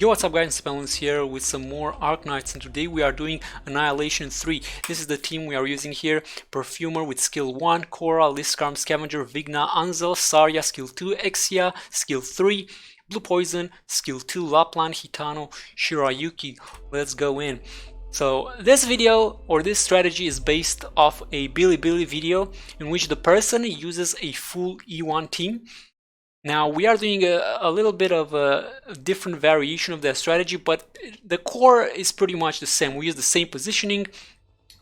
Yo, what's up guys, MrPantaloons here with some more Arknights, and today we are doing Annihilation 3. This is the team we are using here. Perfumer with skill 1, Korra, Liskarm, Scavenger, Vigna, Anzel, Sarya, skill 2, Exia, skill 3, Blue Poison, skill 2, Lapland, Hitano, Shirayuki. Let's go in. So this video or this strategy is based off a Bilibili video in which the person uses a full E1 team. Now we are doing a little bit of a different variation of that strategy, but the core is pretty much the same. We use the same positioning,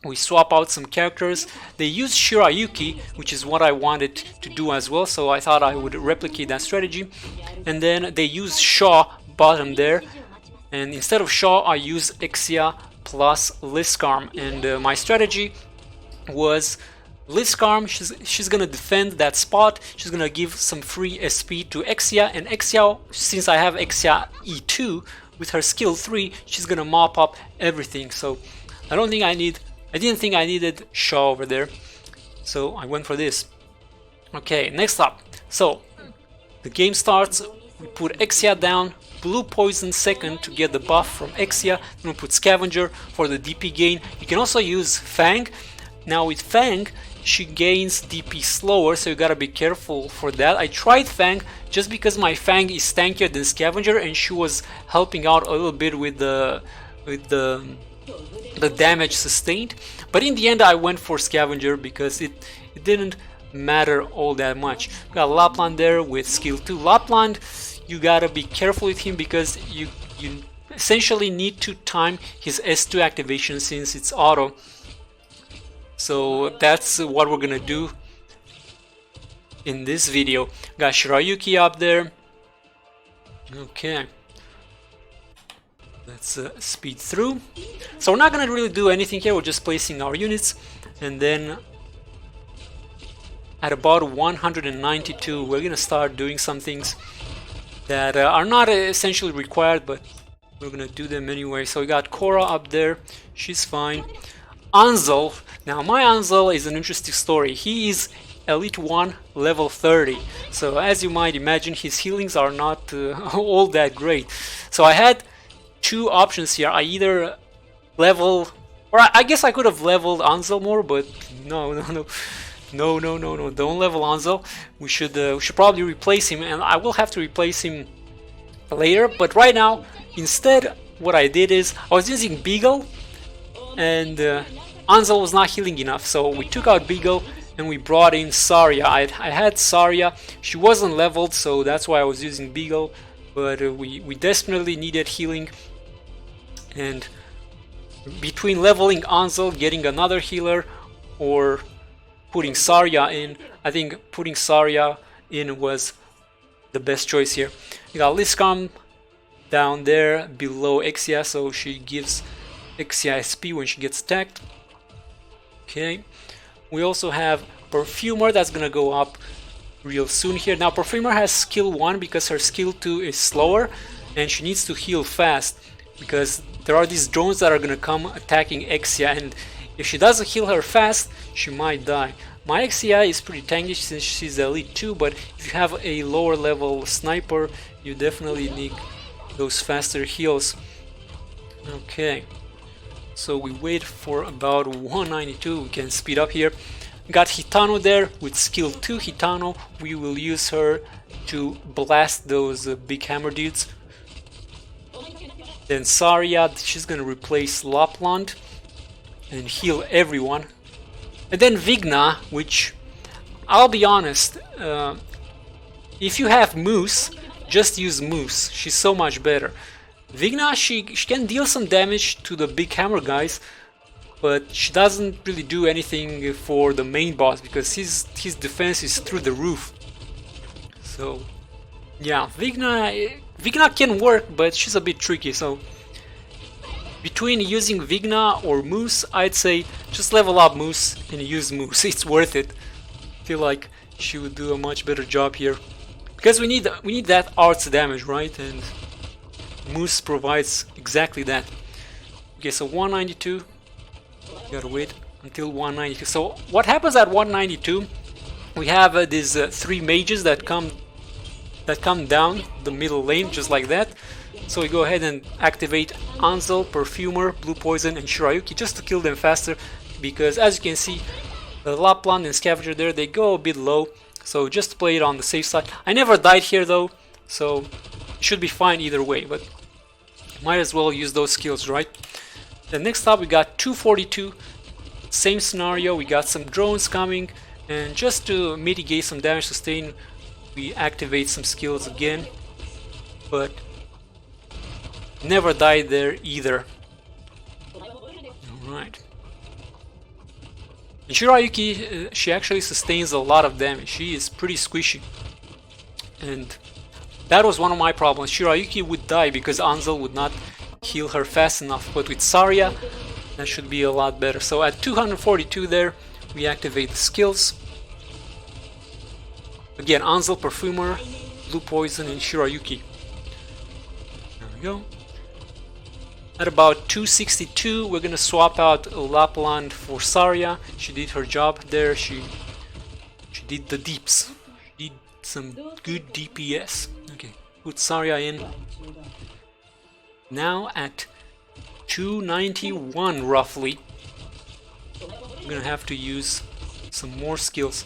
we swap out some characters. They use Shirayuki, which is what I wanted to do as well, so I thought I would replicate that strategy. And then they use Shaw bottom there, and instead of Shaw I use Exia plus Liskarm, and my strategy was Liskarm, she's gonna defend that spot, she's gonna give some free SP to Exia, and Exia, since I have Exia E2 with her skill 3, she's gonna mop up everything. So I didn't think I needed Shaw over there, so I went for this. Okay, next up, so the game starts, we put Exia down, Blue Poison second to get the buff from Exia, then we put Scavenger for the DP gain. You can also use Fang. Now with Fang, she gains DP slower, so you gotta be careful for that. I tried Fang just because my Fang is tankier than Scavenger, and she was helping out a little bit with the damage sustained. But in the end, I went for Scavenger because it didn't matter all that much. We got Lapland there with skill 2. Lapland, you gotta be careful with him because you essentially need to time his S2 activation since it's auto. So that's what we're gonna do in this video. Got Shirayuki up there. Okay, let's speed through. So we're not gonna really do anything here, we're just placing our units, and then at about 192 we're gonna start doing some things that are not essentially required, but we're gonna do them anyway. So we got Korra up there, she's fine. Anzel, now my Anzel is an interesting story. He is Elite 1 level 30, so as you might imagine his healings are not all that great. So I had two options here. I either level, or I guess I could have leveled Anzel more, but no, don't level Anzel. We should probably replace him, and I will have to replace him later. But right now, instead what I did is I was using Beagle, and Anzel was not healing enough, so we took out Beagle and we brought in Sarya. I had Sarya, she wasn't leveled, so that's why I was using Beagle, but we desperately needed healing, and between leveling Anzel, getting another healer, or putting Sarya in, I think putting Sarya in was the best choice here. You got Liskarm down there below Exia, so she gives Exia SP when she gets attacked. Okay, we also have Perfumer that's gonna go up real soon here. Now Perfumer has skill 1 because her skill 2 is slower, and she needs to heal fast because there are these drones that are gonna come attacking Exia, and if she doesn't heal her fast, she might die. My Exia is pretty tanky since she's Elite 2, but if you have a lower level sniper, you definitely need those faster heals. Okay, so we wait for about 192, we can speed up here. Got Hitano there with skill 2 Hitano, we will use her to blast those big hammer dudes. Then Sarya, she's gonna replace Lapland and heal everyone. And then Vigna, which, I'll be honest, if you have Moose, just use Moose, she's so much better. Vigna, she can deal some damage to the big hammer guys, but she doesn't really do anything for the main boss because his defense is through the roof. So yeah, Vigna can work, but she's a bit tricky. So between using Vigna or Moose, I'd say just level up Moose and use Moose. It's worth it. I feel like she would do a much better job here because we need that arts damage, right? And Moose provides exactly that. Okay, so 192. Gotta wait until 192. So what happens at 192? We have these 3 mages that come down the middle lane just like that. So we go ahead and activate Ansel, Perfumer, Blue Poison, and Shirayuki just to kill them faster, because as you can see, the Lapland and Scavenger there, they go a bit low, so just play it on the safe side. I never died here though, so it should be fine either way, but might as well use those skills, right? Then next up we got 242, same scenario, we got some drones coming, and just to mitigate some damage sustained, we activate some skills again, but never died there either. Alright. And Shirayuki, she actually sustains a lot of damage. She is pretty squishy. And that was one of my problems. Shirayuki would die because Ansel would not heal her fast enough. But with Saria, that should be a lot better. So at 242 there, we activate the skills. Again, Ansel, Perfumer, Blue Poison, and Shirayuki. There we go. At about 262, we're gonna swap out Lapland for Saria. She did her job there. She did the deeps. She did some good DPS. Okay, put Saria in. Now at 291 roughly, we're gonna have to use some more skills.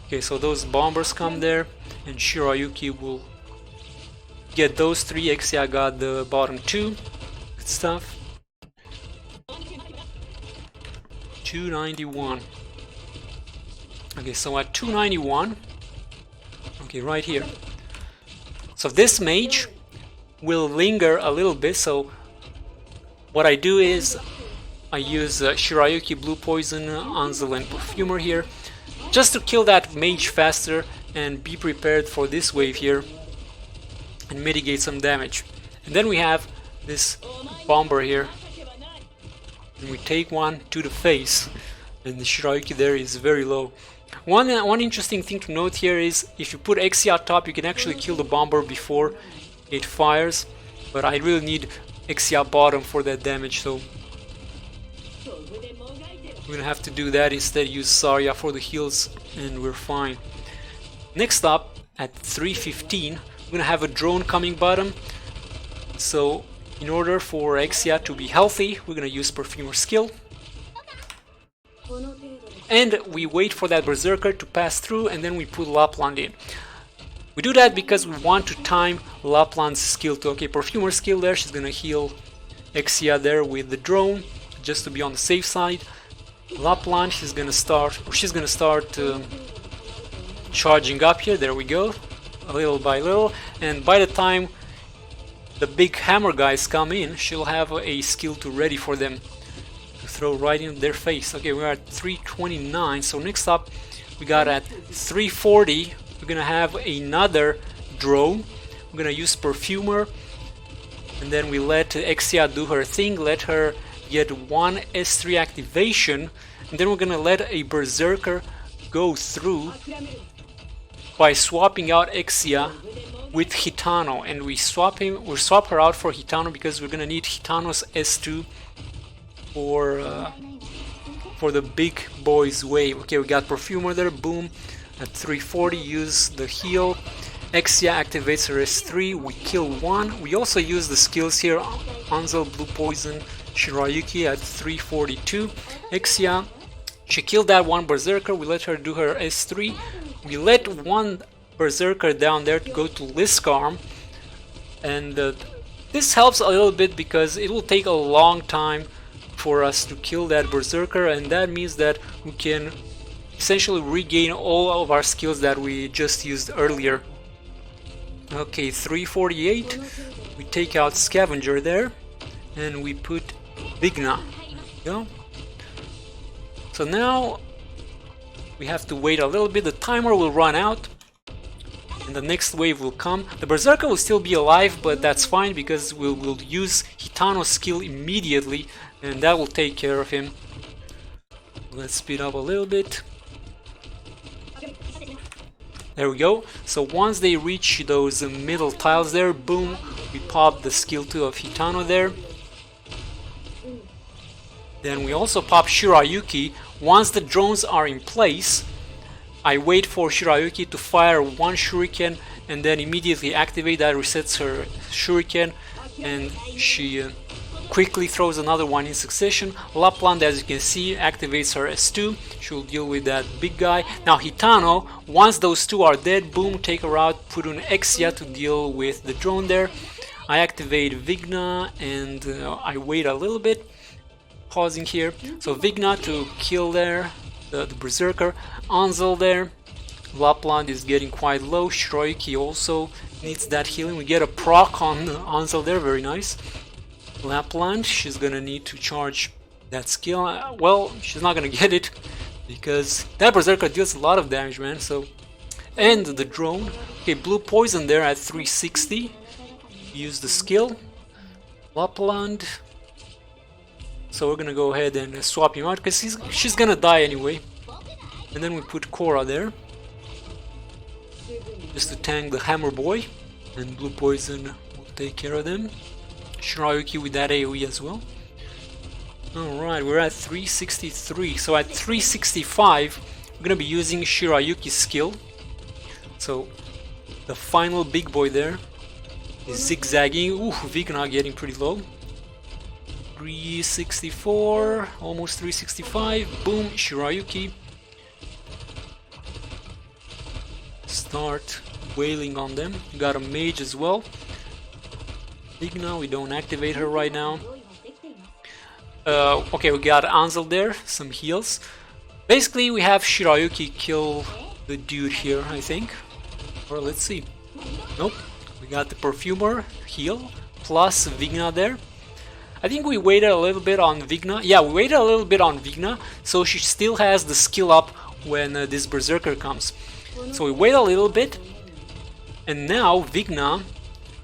Okay, so those bombers come there, and Shirayuki will get those three. Exia got the bottom two. Good stuff. 291. Okay, so at 291, okay, right here. So this mage will linger a little bit. So what I do is I use Shirayuki, Blue Poison, Ansel, and Perfumer here, just to kill that mage faster and be prepared for this wave here and mitigate some damage. And then we have this bomber here, and we take one to the face, and the Shirayuki there is very low. One interesting thing to note here is if you put Exia top, you can actually kill the bomber before it fires, but I really need Exia bottom for that damage, so we're gonna have to do that instead. Use Saria for the heals, and we're fine. Next up at 315, we're gonna have a drone coming bottom. So in order for Exia to be healthy, we're gonna use Perfumer skill. And we wait for that Berserker to pass through, and then we put Lapland in. We do that because we want to time Lapland's skill to, okay, Perfumer skill there, she's gonna heal Exia there with the drone, just to be on the safe side. Lapland, she's gonna start charging up here, there we go, little by little, and by the time the big hammer guys come in, she'll have a skill to ready for them to throw right in their face. Okay, we're at 329, so next up we got at 340, we're gonna have another drone. We're gonna use Perfumer, and then we let Exia do her thing, let her get one S3 activation, and then we're gonna let a Berserker go through by swapping out Exia with Hitano, and we swap her out for Hitano because we're gonna need Hitano's S2 for the big boys wave. Okay, we got Perfumer there, boom, at 340, use the heal. Exia activates her S3, we kill one. We also use the skills here, Ansel, Blue Poison, Shirayuki at 342. Exia, she killed that one Berserker, we let her do her S3. We let one Berserker down there to go to Liskarm, and this helps a little bit because it will take a long time for us to kill that Berserker, and that means that we can essentially regain all of our skills that we just used earlier. Okay, 348, we take out Scavenger there, and we put Vigna. There we go. So now we have to wait a little bit, the timer will run out, and the next wave will come. The Berserker will still be alive, but that's fine because we'll use Hitano's skill immediately, and that will take care of him. Let's speed up a little bit. There we go. So once they reach those middle tiles there, boom, we pop the skill 2 of Hitano there. Then we also pop Shirayuki. Once the drones are in place, I wait for Shirayuki to fire one shuriken and then immediately activate. That resets her shuriken. and she quickly throws another one in succession. Lapland, as you can see, activates her S2. She'll deal with that big guy. Now Hitano, once those two are dead, boom, take her out, put on Exia to deal with the drone there. I activate Vigna and I wait a little bit, pausing here. So Vigna to kill there, the Berserker. Ansel there. Lapland is getting quite low. Shiroyuki also needs that healing. We get a proc on Ansel there, very nice. Lapland, she's gonna need to charge that skill. Well, she's not gonna get it because that Berserker deals a lot of damage, man. So, and the drone. Okay, blue poison there at 360. Use the skill. Lapland. So we're gonna go ahead and swap him out because she's gonna die anyway. And then we put Korra there, just to tank the Hammer Boy, and blue poison will take care of them. Shiroyuki with that AoE as well. Alright, we're at 363. So at 365, we're gonna be using Shiroyuki's skill. So the final big boy there is zigzagging. Ooh, Vigna getting pretty low. 364, almost 365. Boom, Shiroyuki. Start wailing on them. We got a mage as well. Vigna, we don't activate her right now. Okay, we got Ansel there, some heals. Basically, we have Shiroyuki kill the dude here, I think. Or let's see. Nope. We got the Perfumer heal plus Vigna there. I think we waited a little bit on Vigna. Yeah, we waited a little bit on Vigna, so she still has the skill up when this Berserker comes. So we wait a little bit, and now Vigna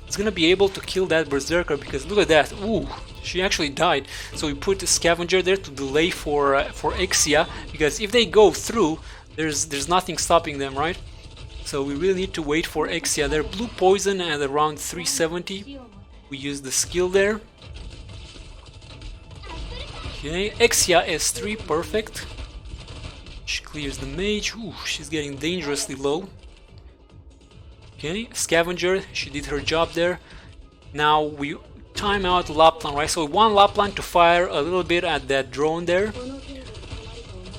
is gonna be able to kill that Berserker because look at that. Ooh, she actually died. So we put the Scavenger there to delay for Exia, because if they go through, there's nothing stopping them, right? So we really need to wait for Exia there. Blue poison at around 370. We use the skill there. Okay, Exia S3, perfect. She clears the mage. Ooh, she's getting dangerously low. Okay, Scavenger, she did her job there. Now we time out Lapland, right? So we want Lapland to fire a little bit at that drone there,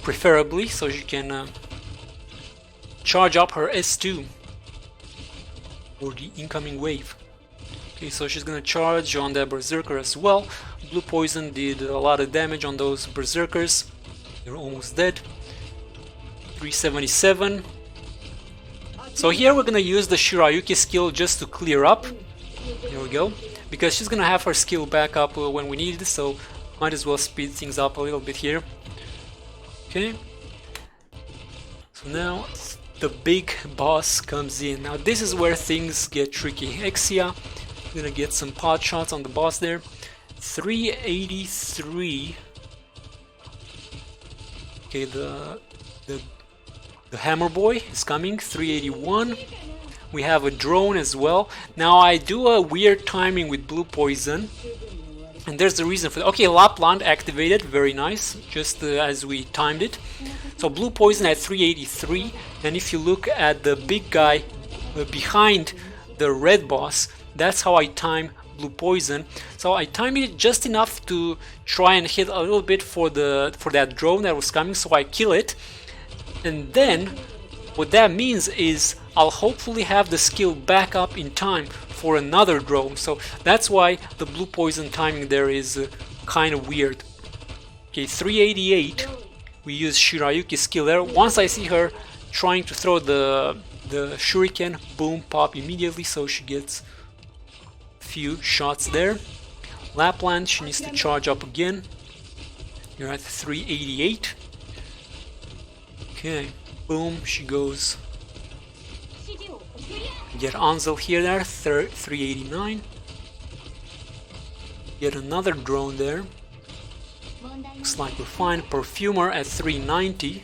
preferably, so she can charge up her S2 for the incoming wave. Okay, so she's gonna charge on that Berserker as well. Blue poison did a lot of damage on those Berserkers. They're almost dead. 377. So here we're gonna use the Shiroyuki skill just to clear up. There we go. Because she's gonna have her skill back up when we need it, so might as well speed things up a little bit here. Okay. So now the big boss comes in. Now this is where things get tricky. Exia, gonna get some pot shots on the boss there. 383. Okay, the Hammer Boy is coming. 381. We have a drone as well. Now I do a weird timing with blue poison, and there's the reason for that. Okay, Lapland activated, very nice, just as we timed it. So blue poison at 383, and if you look at the big guy behind the red boss, that's how I time blue poison. So I timed it just enough to try and hit a little bit for that drone that was coming, so I kill it. And then what that means is I'll hopefully have the skill back up in time for another drone. So that's why the blue poison timing there is kind of weird. Okay, 388. We use Shiroyuki's skill there. Once I see her trying to throw the shuriken, boom, pop immediately, so she gets a few shots there. Lapland, she needs to charge up again. You're at 388. Okay, boom, she goes. Get Ansel here there, 389. Get another drone there. Looks like we're fine. Perfumer at 390.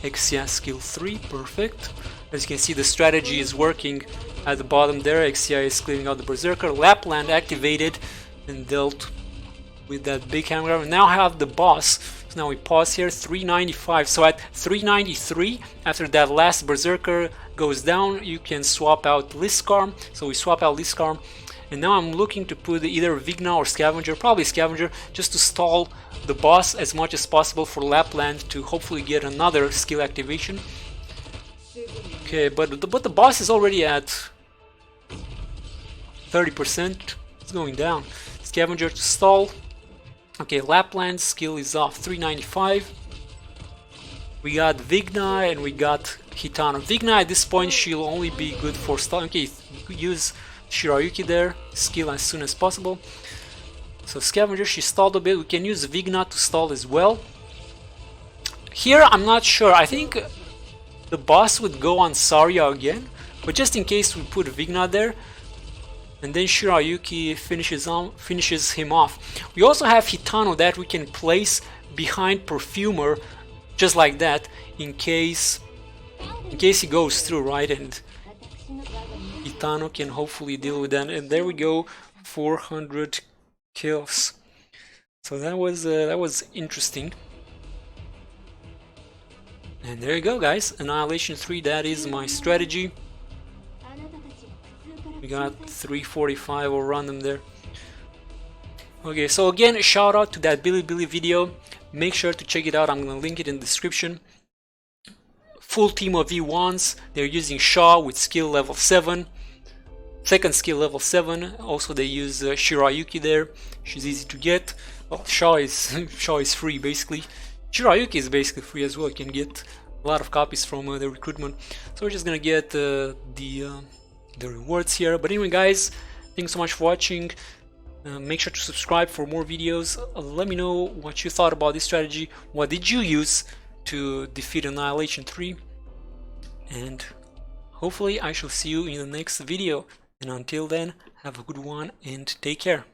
Exia skill 3, perfect. As you can see, the strategy is working at the bottom there. Exia is clearing out the Berserker. Lapland activated and dealt with that big hammer. Now I have the boss. So now we pause here, 395. So at 393, after that last berserker goes down, you can swap out Liskarm. So we swap out Liskarm, and now I'm looking to put either Vigna or Scavenger, probably Scavenger, just to stall the boss as much as possible for Lapland to hopefully get another skill activation. Okay, but the boss is already at 30%. It's going down. Scavenger to stall. Okay, Lapland's skill is off, 395. We got Vigna and we got Hitano. Vigna at this point, she'll only be good for stall. Okay, use Shirayuki there, skill as soon as possible. So Scavenger, she stalled a bit. We can use Vigna to stall as well. Here, I'm not sure. I think the boss would go on Saria again, but just in case we put Vigna there, and then Shirayuki finishes him off. We also have Hitano that we can place behind Perfumer, just like that, in case he goes through, right? And Hitano can hopefully deal with that. And there we go, 400 kills. So that was interesting. And there you go, guys. Annihilation 3. That is my strategy. We got 345 or random there. Okay, so again, shout out to that Bilibili video. Make sure to check it out. I'm gonna link it in the description. Full team of E1s. They're using Shaw with skill level 7. Second skill level 7. Also they use Shirayuki there. She's easy to get. Well, Shaw is free basically. Shirayuki is basically free as well. You can get a lot of copies from the recruitment. So we're just gonna get the rewards here. But anyway, guys, thanks so much for watching. Make sure to subscribe for more videos. Let me know what you thought about this strategy. What did you use to defeat Annihilation 3? And hopefully I shall see you in the next video. And until then, have a good one and take care.